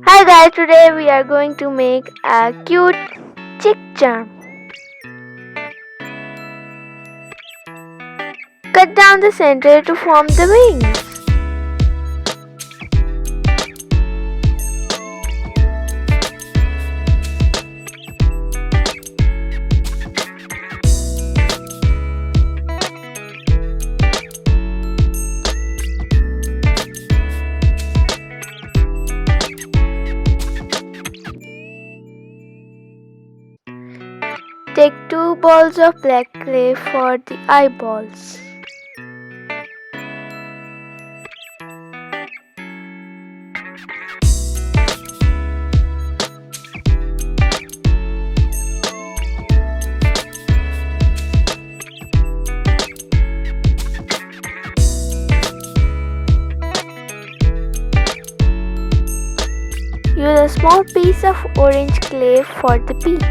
Hi guys, today we are going to make a cute chick charm. Cut down the center to form the wings. Take 2 balls of black clay for the eyeballs. Use a small piece of orange clay for the beak.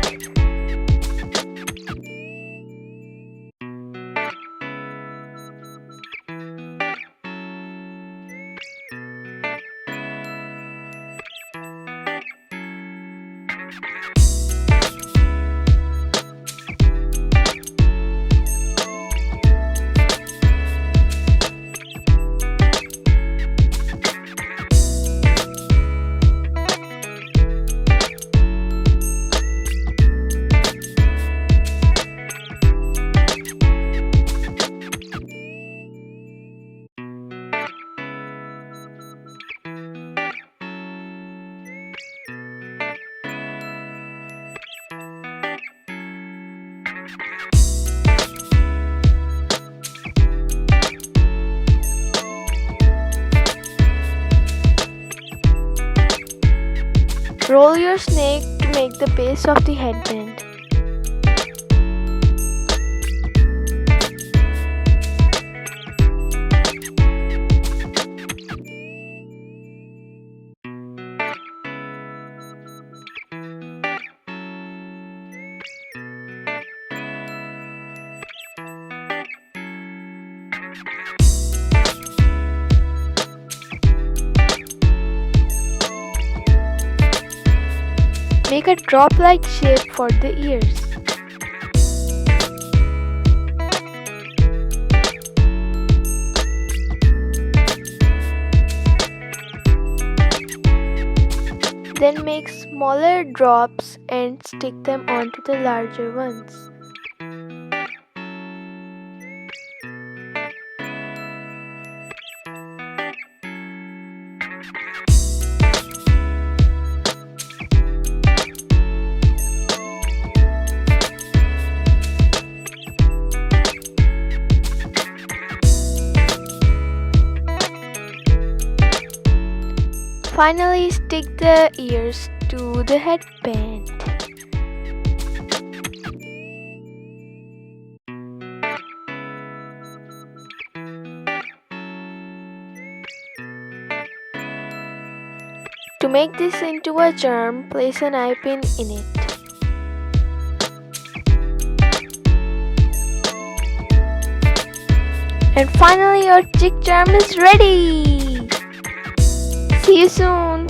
Roll your snake to make the base of the headband. Make a drop-like shape for the ears. Then make smaller drops and stick them onto the larger ones. Finally, stick the ears to the headband. To make this into a charm, place an eye pin in it. And finally, your chick charm is ready! See you soon!